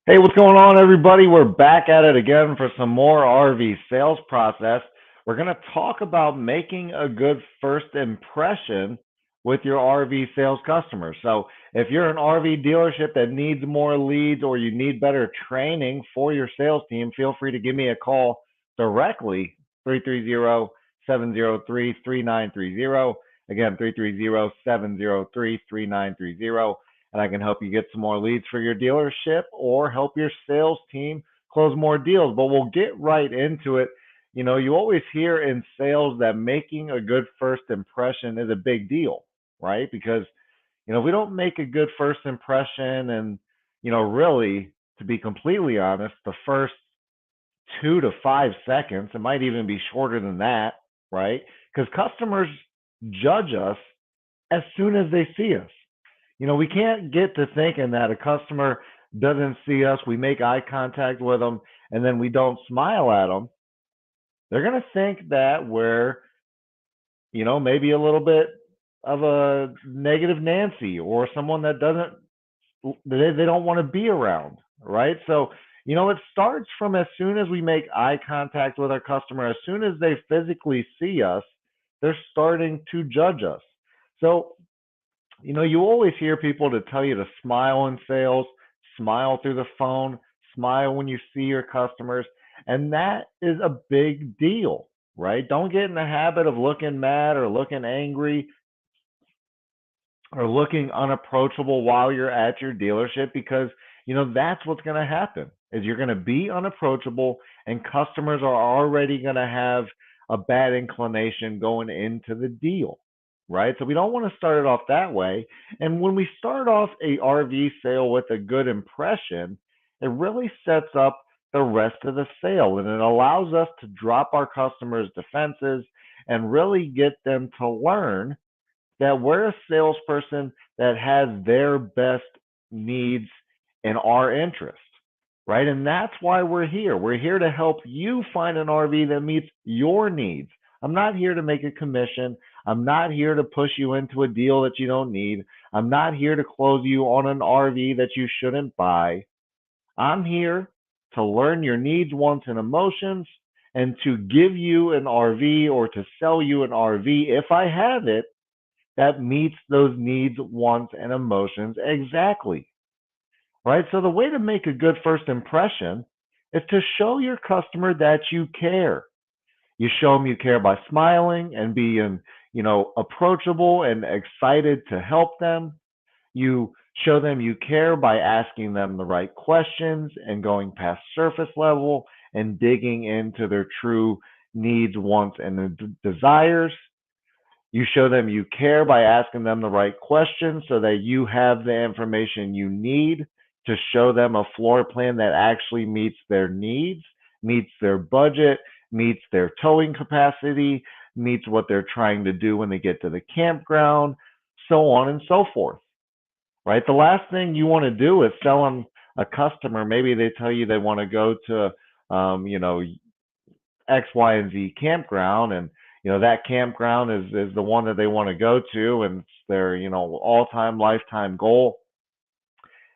Hey, what's going on, everybody? We're back at it again for some more RV sales process. We're going to talk about making a good first impression with your RV sales customers. So, if you're an RV dealership that needs more leads or you need better training for your sales team, feel free to give me a call directly, 330-703-3930. Again, 330-703-3930, and I can help you get some more leads for your dealership or help your sales team close more deals. But we'll get right into it. You know, you always hear in sales that making a good first impression is a big deal, right? Because, if we don't make a good first impression and, really, to be completely honest, the first 2 to 5 seconds, it might even be shorter than that, right? Because customers judge us as soon as they see us. We can't get to thinking that a customer doesn't see us, we make eye contact with them, and then we don't smile at them. They're going to think that we're, maybe a little bit of a negative Nancy or someone that doesn't, they don't want to be around, right? So, it starts from as soon as we make eye contact with our customer, as soon as they physically see us, they're starting to judge us. So, you always hear people to tell you to smile in sales, smile through the phone, smile when you see your customers, and that is a big deal, right? Don't get in the habit of looking mad or looking angry or looking unapproachable while you're at your dealership because, that's what's going to happen is you're going to be unapproachable and customers are already going to have a bad inclination going into the deal, right? So we don't want to start it off that way. And when we start off a RV sale with a good impression, it really sets up the rest of the sale and it allows us to drop our customers' defenses and really get them to learn that we're a salesperson that has their best needs in our interest, right? And that's why we're here. We're here to help you find an RV that meets your needs. I'm not here to make a commission. I'm not here to push you into a deal that you don't need. I'm not here to close you on an RV that you shouldn't buy. I'm here to learn your needs, wants, and emotions and to give you an RV or to sell you an RV if I have it that meets those needs, wants, and emotions exactly. Right? So the way to make a good first impression is to show your customer that you care. You show them you care by smiling and being, approachable and excited to help them. You show them you care by asking them the right questions and going past surface level and digging into their true needs, wants, and desires. You show them you care by asking them the right questions so that you have the information you need to show them a floor plan that actually meets their needs, meets their budget, meets their towing capacity, meets what they're trying to do when they get to the campground, so on and so forth. Right? The last thing you want to do is sell them a customer. Maybe they tell you they want to go to, X, Y, and Z campground, and that campground is the one that they want to go to, and it's their all time lifetime goal.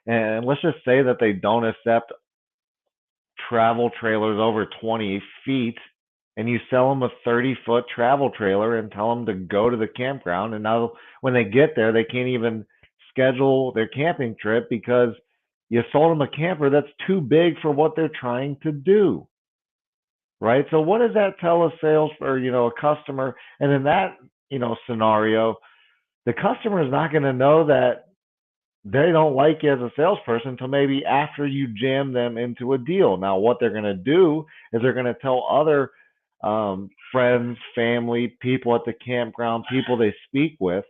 And let's just say that they don't accept travel trailers over 20 feet, and you sell them a 30-foot travel trailer and tell them to go to the campground, and now when they get there, they can't even schedule their camping trip because you sold them a camper that's too big for what they're trying to do. Right? So what does that tell a sales or a customer? And in that scenario, the customer is not going to know that they don't like you as a salesperson until maybe after you jam them into a deal. Now, what they're going to do is they're going to tell other friends, family, people at the campground, people they speak with,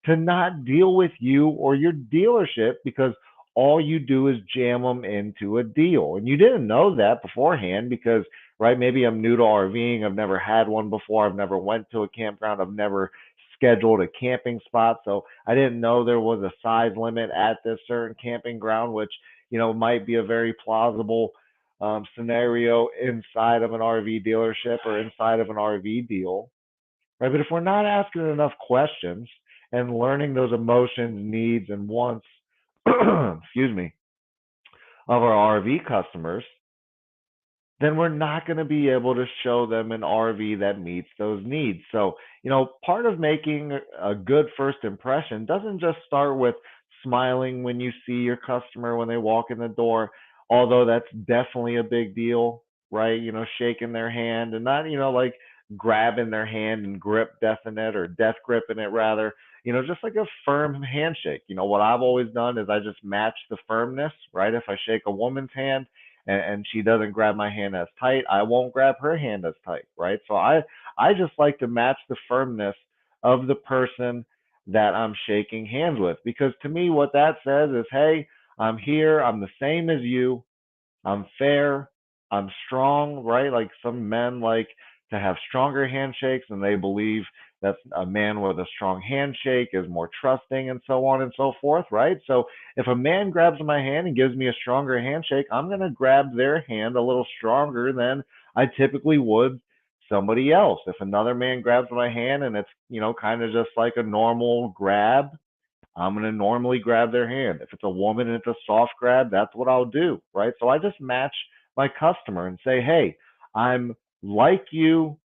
to not deal with you or your dealership because all you do is jam them into a deal. And you didn't know that beforehand because, right, maybe I'm new to RVing. I've never had one before. I've never went to a campground. I've never scheduled a camping spot. So I didn't know there was a size limit at this certain camping ground, which, might be a very plausible scenario inside of an RV dealership or inside of an RV deal. Right. But if we're not asking enough questions and learning those emotions, needs, and wants, excuse me, of our RV customers, then we're not going to be able to show them an RV that meets those needs. So, part of making a good first impression doesn't just start with smiling when you see your customer when they walk in the door, although that's definitely a big deal, right? Shaking their hand and not, like grabbing their hand and grip death in it or death gripping it rather. Just like a firm handshake. What I've always done is I just match the firmness, right? If I shake a woman's hand, and she doesn't grab my hand as tight, I won't grab her hand as tight, right? So I just like to match the firmness of the person that I'm shaking hands with, because to me what that says is, hey, I'm here, I'm the same as you, I'm fair, I'm strong, right? Like some men like to have stronger handshakes, and they believe that a man with a strong handshake is more trusting and so on and so forth, right? So if a man grabs my hand and gives me a stronger handshake, I'm going to grab their hand a little stronger than I typically would somebody else. If another man grabs my hand and it's, kind of just like a normal grab, I'm going to normally grab their hand. If it's a woman and it's a soft grab, that's what I'll do, right? So I just match my customer and say, hey, I'm like you.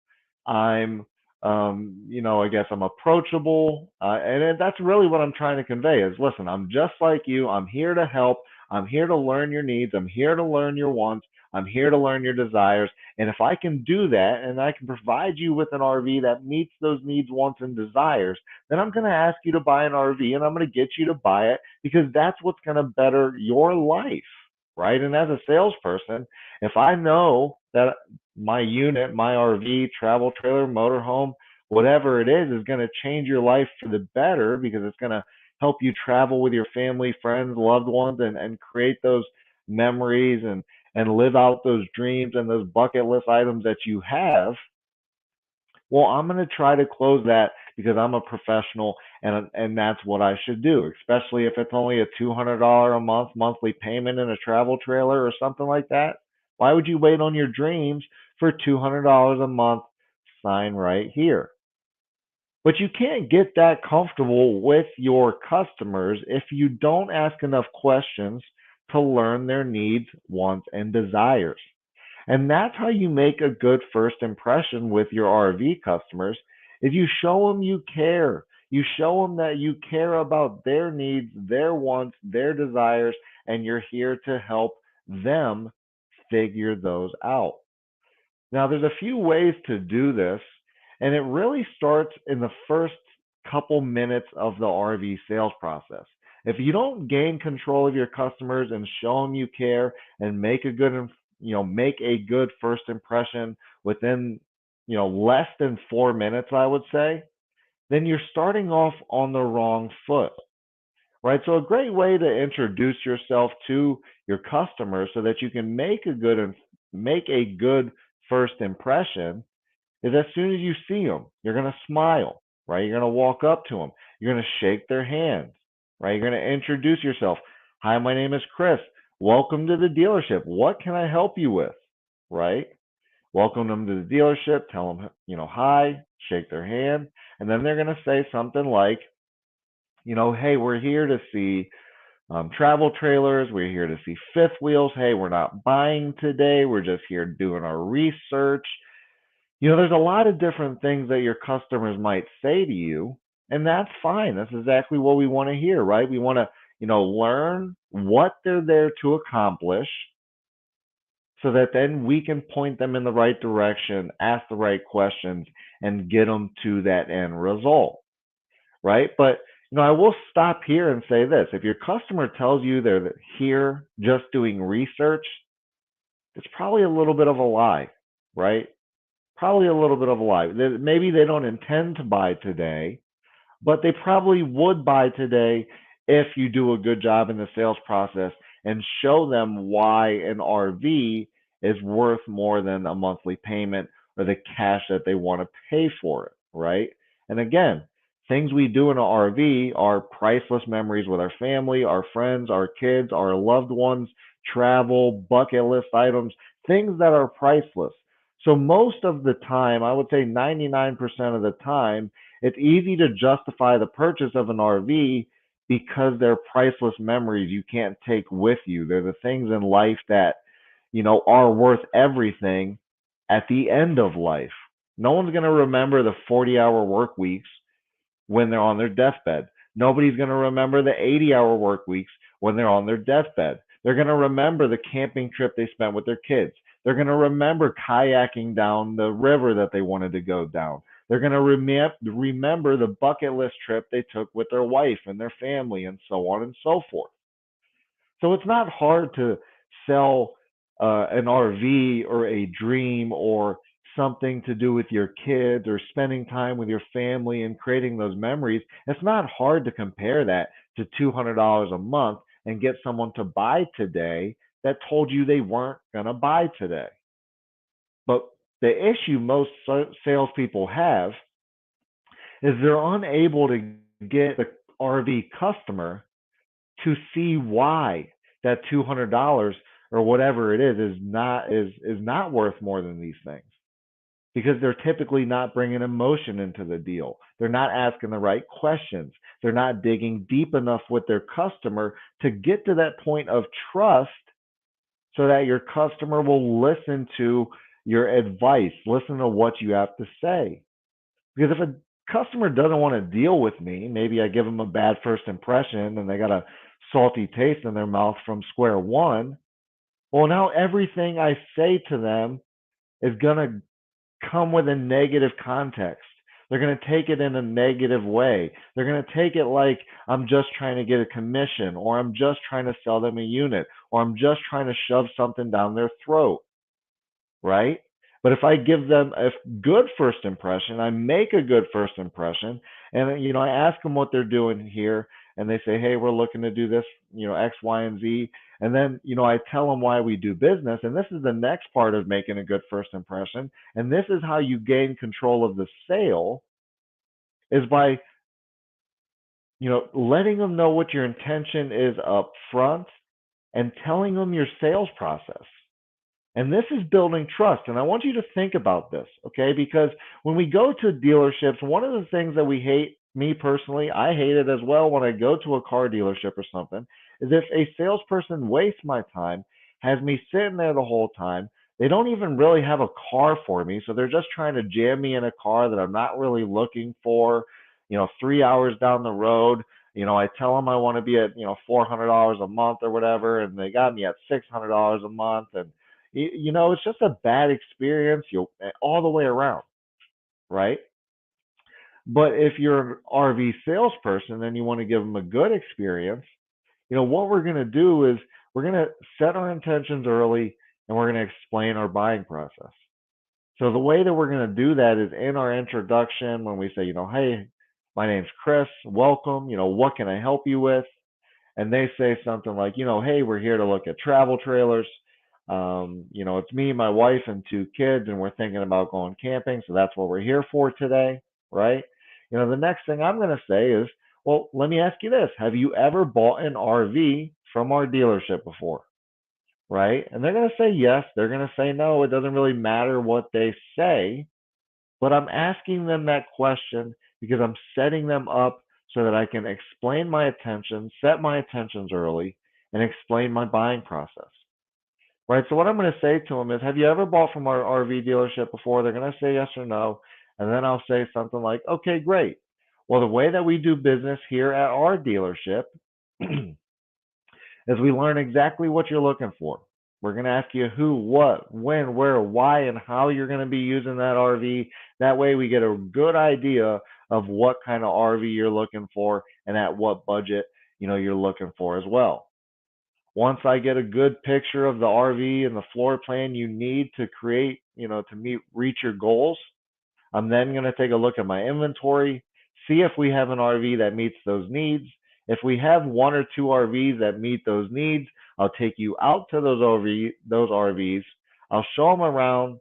I'm, I guess I'm approachable. And that's really what I'm trying to convey is, listen, I'm just like you. I'm here to help. I'm here to learn your needs. I'm here to learn your wants. I'm here to learn your desires. And if I can do that and I can provide you with an RV that meets those needs, wants, and desires, then I'm going to ask you to buy an RV and I'm going to get you to buy it because that's what's going to better your life, right? And as a salesperson, if I know that my unit, my RV, travel trailer, motorhome, whatever it is going to change your life for the better because it's going to help you travel with your family, friends, loved ones, and create those memories and live out those dreams and those bucket list items that you have, well, I'm going to try to close that because I'm a professional and that's what I should do, especially if it's only a $200 a month monthly payment in a travel trailer or something like that. Why would you wait on your dreams for $200 a month? Sign right here. But you can't get that comfortable with your customers if you don't ask enough questions to learn their needs, wants, and desires. And that's how you make a good first impression with your RV customers is you show them you care. You show them that you care about their needs, their wants, their desires, and you're here to help them figure those out. Now, there's a few ways to do this, and it really starts in the first couple minutes of the RV sales process. If you don't gain control of your customers and show them you care and make a good first impression within, less than 4 minutes, I would say, then you're starting off on the wrong foot, right? So a great way to introduce yourself to your customers so that you can make a good first impression is as soon as you see them, you're going to smile, right? You're going to walk up to them. You're going to shake their hands, right? You're going to introduce yourself. Hi, my name is Chris. Welcome to the dealership. What can I help you with, right? Welcome them to the dealership. Tell them, hi, shake their hand. And then they're going to say something like, hey, we're here to see travel trailers. We're here to see fifth wheels. Hey, we're not buying today. We're just here doing our research. There's a lot of different things that your customers might say to you, and that's fine. That's exactly what we want to hear, right? We want to, learn what they're there to accomplish so that then we can point them in the right direction, ask the right questions, and get them to that end result, right? But, I will stop here and say this. If your customer tells you they're here just doing research, it's probably a little bit of a lie, right? Probably a little bit of a lie. Maybe they don't intend to buy today, but they probably would buy today if you do a good job in the sales process and show them why an RV is worth more than a monthly payment or the cash that they want to pay for it, right? And again, things we do in an RV are priceless memories with our family, our friends, our kids, our loved ones, travel, bucket list items, things that are priceless. So most of the time, I would say 99% of the time, it's easy to justify the purchase of an RV because they're priceless memories you can't take with you. They're the things in life that, are worth everything at the end of life. No one's going to remember the 40-hour work weeks when they're on their deathbed. Nobody's going to remember the 80-hour work weeks when they're on their deathbed. They're going to remember the camping trip they spent with their kids. They're going to remember kayaking down the river that they wanted to go down. They're going to remember the bucket list trip they took with their wife and their family, and so on and so forth. So it's not hard to sell an RV or a dream or something to do with your kids or spending time with your family and creating those memories. It's not hard to compare that to $200 a month and get someone to buy today that told you they weren't going to buy today. But the issue most salespeople have is they're unable to get the RV customer to see why that $200 or whatever it is not worth more than these things, because they're typically not bringing emotion into the deal. They're not asking the right questions. They're not digging deep enough with their customer to get to that point of trust so that your customer will listen to your advice, listen to what you have to say. Because if a customer doesn't want to deal with me, maybe I give them a bad first impression and they got a salty taste in their mouth from square one. Well, now everything I say to them is going to come with a negative context. They're going to take it in a negative way. They're going to take it like I'm just trying to get a commission, or I'm just trying to sell them a unit, or I'm just trying to shove something down their throat, right? But if I give them a good first impression, I make a good first impression, and I ask them what they're doing here, and they say, "Hey, we're looking to do this, X, Y, and Z," and then I tell them why we do business, and this is the next part of making a good first impression, and this is how you gain control of the sale, is by letting them know what your intention is up front and telling them your sales process. And this is building trust. And I want you to think about this, okay? Because when we go to dealerships, one of the things that we hate, me personally, I hate it as well when I go to a car dealership or something, is if a salesperson wastes my time, has me sitting there the whole time. They don't even really have a car for me. So they're just trying to jam me in a car that I'm not really looking for, 3 hours down the road. I tell them I want to be at, $400 a month or whatever, and they got me at $600 a month. And it's just a bad experience all the way around, right? But if you're an RV salesperson and you want to give them a good experience, what we're going to do is we're going to set our intentions early, and we're going to explain our buying process. So the way that we're going to do that is in our introduction, when we say, "Hey, my name's Chris, welcome, what can I help you with?" And they say something like, "Hey, we're here to look at travel trailers. It's me, my wife, and two kids, and we're thinking about going camping. So that's what we're here for today," right? The next thing I'm going to say is, "Well, let me ask you this. Have you ever bought an RV from our dealership before?" Right? And they're going to say yes. They're going to say no. It doesn't really matter what they say, but I'm asking them that question because I'm setting them up so that I can explain my intentions, set my intentions early, and explain my buying process. Right? So what I'm going to say to them is, "Have you ever bought from our RV dealership before?" They're going to say yes or no. And then I'll say something like, "Okay, great. Well, the way that we do business here at our dealership is we learn exactly what you're looking for. We're going to ask you who, what, when, where, why, and how you're going to be using that RV. That way we get a good idea of what kind of RV you're looking for and at what budget, you're looking for as well. Once I get a good picture of the RV and the floor plan you need to create, to reach your goals, I'm then going to take a look at my inventory, see if we have an RV that meets those needs. If we have one or two RVs that meet those needs, I'll take you out to those RVs. I'll show them around,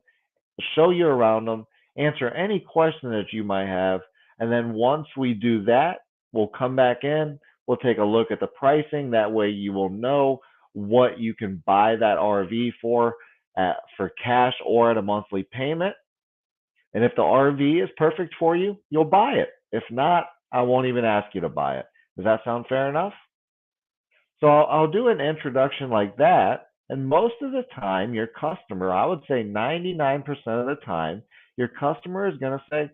show you around them, answer any question that you might have. And then once we do that, we'll come back in. We'll take a look at the pricing. That way you will know what you can buy that RV for cash or at a monthly payment. And if the RV is perfect for you, you'll buy it. If not, I won't even ask you to buy it. Does that sound fair enough? So I'll do an introduction like that. And most of the time, your customer, I would say 99% of the time, your customer is going to say,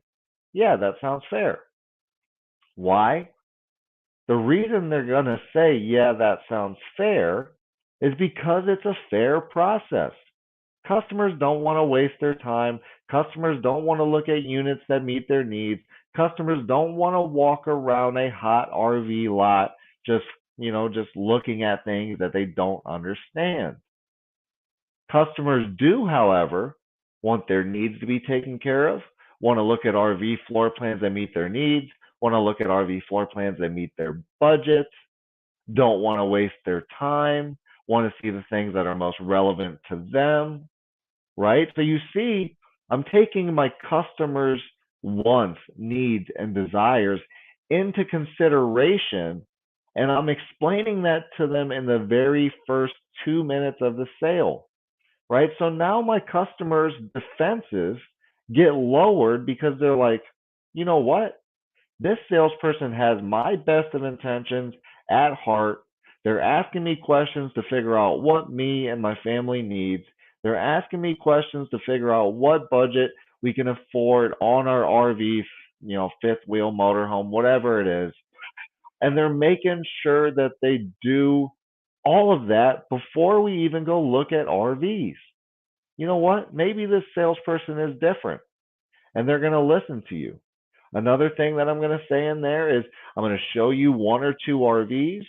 yeah, that sounds fair. Why? The reason they're going to say, yeah, that sounds fair is because it's a fair process. Customers don't want to waste their time. Customers don't want to look at units that meet their needs. Customers don't want to walk around a hot RV lot just, just looking at things that they don't understand. Customers do, however, want their needs to be taken care of, want to look at RV floor plans that meet their needs, want to look at RV floor plans that meet their budgets, don't want to waste their time, want to see the things that are most relevant to them, right? So you see, I'm taking my customers' wants, needs, and desires into consideration, and I'm explaining that to them in the very first 2 minutes of the sale, right? So now my customers' defenses get lowered because they're like, you know what? This salesperson has my best of intentions at heart. They're asking me questions to figure out what me and my family needs. They're asking me questions to figure out what budget we can afford on our RV, fifth wheel motorhome, whatever it is. And they're making sure that they do all of that before we even go look at RVs. You know what? Maybe this salesperson is different and they're going to listen to you. Another thing that I'm going to say in there is I'm going to show you one or two RVs,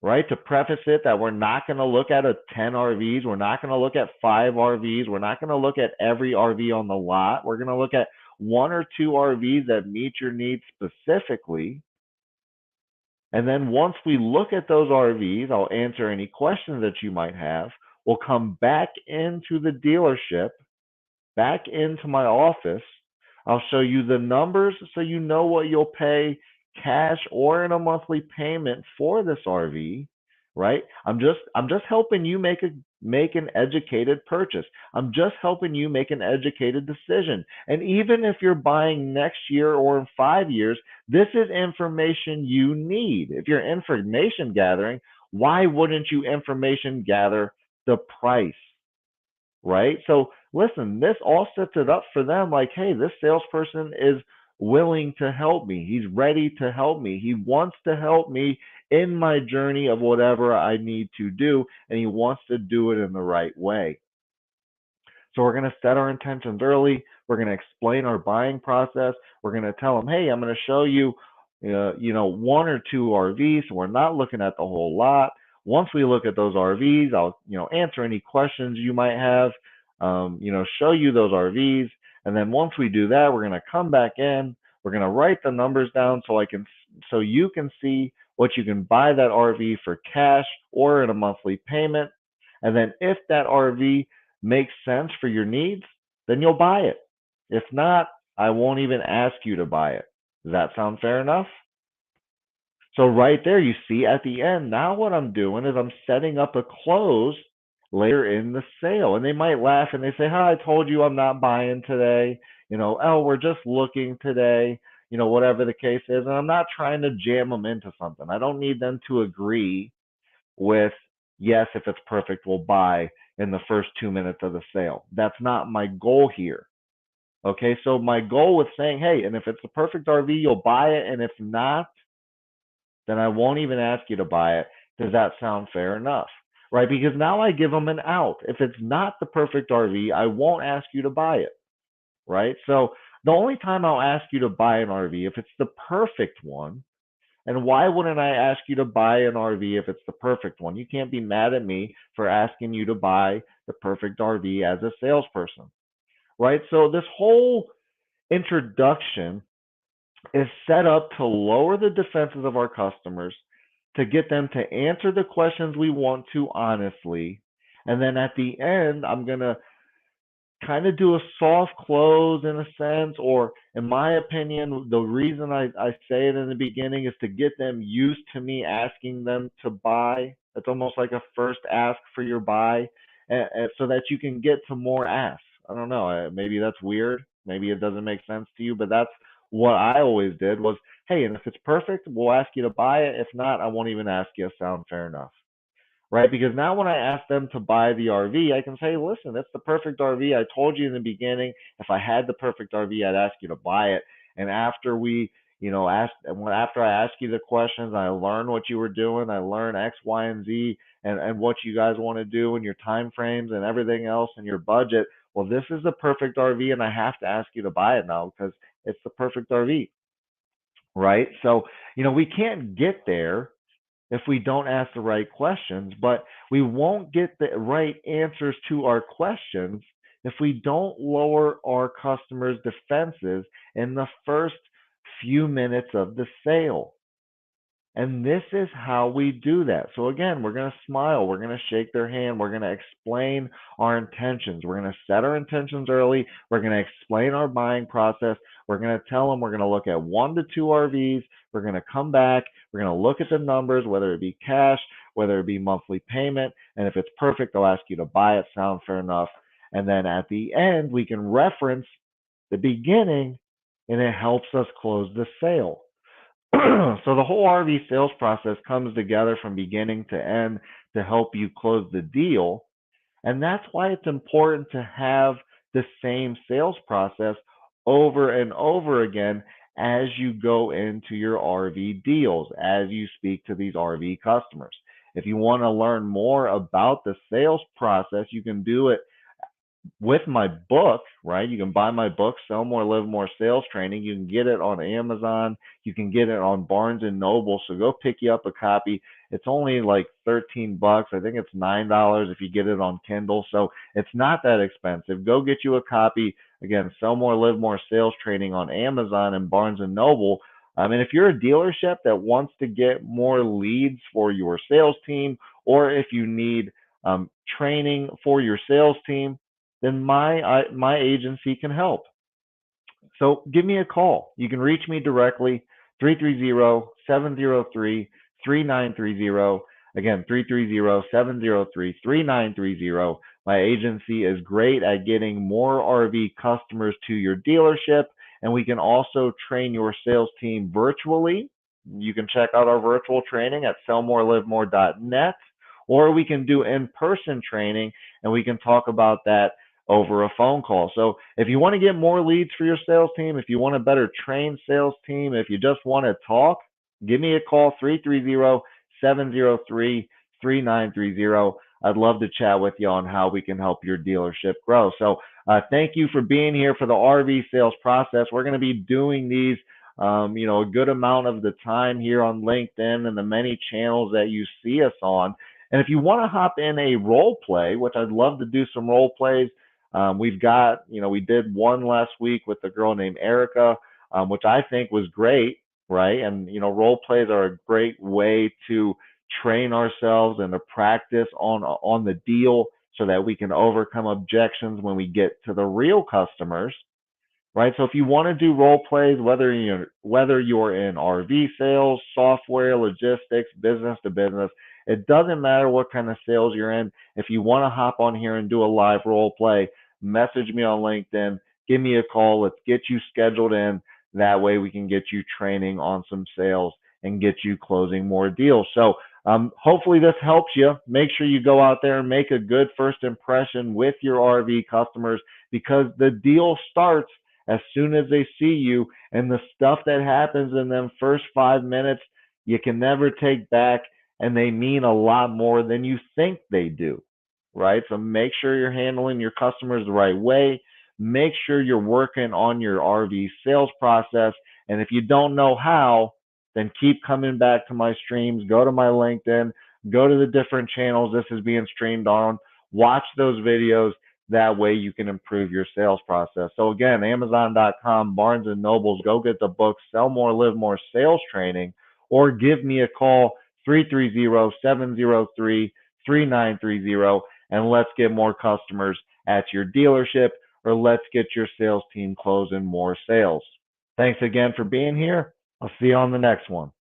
right? To preface it that we're not going to look at 10 RVs. We're not going to look at 5 RVs. We're not going to look at every RV on the lot. We're going to look at one or two RVs that meet your needs specifically. And then once we look at those RVs, I'll answer any questions that you might have. We'll come back into the dealership, back into my office. I'll show you the numbers so you know what you'll pay cash or in a monthly payment for this RV, right? I'm just helping you make an educated purchase. I'm just helping you make an educated decision. And even if you're buying next year or in 5 years, this is information you need. If you're information gathering, why wouldn't you information gather the price? Right? So listen, this all sets it up for them like, hey, this salesperson is willing to help me. He's ready to help me. He wants to help me in my journey of whatever I need to do, and he wants to do it in the right way. So we're going to set our intentions early. We're going to explain our buying process. We're going to tell them, hey, I'm going to show you, one or two RVs. So we're not looking at the whole lot. Once we look at those RVs, I'll, answer any questions you might have, show you those RVs. And then once we do that, we're going to come back in. We're going to write the numbers down so you can see what you can buy that RV for cash or in a monthly payment. And then if that RV makes sense for your needs, then you'll buy it. If not, I won't even ask you to buy it. Does that sound fair enough? So right there, you see at the end, now what I'm doing is I'm setting up a close later in the sale. And they might laugh and they say, hi, I told you I'm not buying today. Oh, we're just looking today, whatever the case is. And I'm not trying to jam them into something. I don't need them to agree with, yes, if it's perfect, we'll buy in the first 2 minutes of the sale. That's not my goal here. Okay, so my goal with saying, hey, and if it's the perfect RV, you'll buy it. And if not, then I won't even ask you to buy it. Does that sound fair enough? Right? Because now I give them an out. If it's not the perfect RV, I won't ask you to buy it. Right? So the only time I'll ask you to buy an RV if it's the perfect one. And why wouldn't I ask you to buy an RV if it's the perfect one? You can't be mad at me for asking you to buy the perfect RV as a salesperson. Right? So this whole introduction is set up to lower the defenses of our customers, to get them to answer the questions we want to honestly. And then at the end, I'm going to kind of do a soft close in a sense, or in my opinion, the reason I say it in the beginning is to get them used to me asking them to buy. It's almost like a first ask for your buy, so that you can get to more asks. I don't know, maybe that's weird, maybe it doesn't make sense to you, but that's what I always did was, hey, and if it's perfect, we'll ask you to buy it. If not, I won't even ask you. Sound fair enough? Right? Because now when I ask them to buy the RV, I can say, listen, that's the perfect RV. I told you in the beginning, if I had the perfect RV, I'd ask you to buy it. And after we, after I ask you the questions, I learn what you were doing. I learn X, Y, and Z, and what you guys want to do and your time frames and everything else and your budget. Well, this is the perfect RV, and I have to ask you to buy it now because it's the perfect RV, right? So, we can't get there if we don't ask the right questions, but we won't get the right answers to our questions if we don't lower our customers' defenses in the first few minutes of the sale. And this is how we do that. So again, we're going to smile, we're going to shake their hand, we're going to explain our intentions. We're going to set our intentions early. We're going to explain our buying process. We're going to tell them we're going to look at 1 to 2 RVs. We're going to come back. We're going to look at the numbers, whether it be cash, whether it be monthly payment. And if it's perfect, they'll ask you to buy it. Sound fair enough? And then at the end, we can reference the beginning and it helps us close the sale. So the whole RV sales process comes together from beginning to end to help you close the deal. And that's why it's important to have the same sales process over and over again as you go into your RV deals, as you speak to these RV customers. If you want to learn more about the sales process, you can do it with my book, right? You can buy my book, Sell More, Live More Sales Training. You can get it on Amazon. You can get it on Barnes and Noble. So go pick you up a copy. It's only like $13. I think it's $9 if you get it on Kindle. So it's not that expensive. Go get you a copy. Again, Sell More, Live More Sales Training on Amazon and Barnes and Noble. And if you're a dealership that wants to get more leads for your sales team, or if you need training for your sales team, then my agency can help. So give me a call. You can reach me directly, 330-703-3930. Again, 330-703-3930. My agency is great at getting more RV customers to your dealership, and we can also train your sales team virtually. You can check out our virtual training at sellmorelivemore.net, or we can do in-person training, and we can talk about that over a phone call. So if you want to get more leads for your sales team, if you want a better trained sales team, if you just want to talk, give me a call, 330-703-3930. I'd love to chat with you on how we can help your dealership grow. So thank you for being here for the RV sales process. We're going to be doing these a good amount of the time here on LinkedIn and the many channels that you see us on. And if you want to hop in a role play, which I'd love to do some role plays, we've got, we did one last week with a girl named Erica, which I think was great, right? And, role plays are a great way to train ourselves and to practice on the deal so that we can overcome objections when we get to the real customers, right? So if you want to do role plays, whether you're in RV sales, software, logistics, business to business, it doesn't matter what kind of sales you're in. If you want to hop on here and do a live role play, message me on LinkedIn, give me a call. Let's get you scheduled in. That way we can get you training on some sales and get you closing more deals. So hopefully this helps you. Make sure you go out there and make a good first impression with your RV customers, because the deal starts as soon as they see you, and the stuff that happens in them first 5 minutes, you can never take back, and they mean a lot more than you think they do, right? So make sure you're handling your customers the right way. Make sure you're working on your RV sales process. And if you don't know how, then keep coming back to my streams. Go to my LinkedIn, go to the different channels this is being streamed on, watch those videos. That way you can improve your sales process. So again, Amazon.com, Barnes and Nobles, go get the book, Sell More, Live More Sales Training, or give me a call, 330-703-3930, and let's get more customers at your dealership, or let's get your sales team closing more sales. Thanks again for being here. I'll see you on the next one.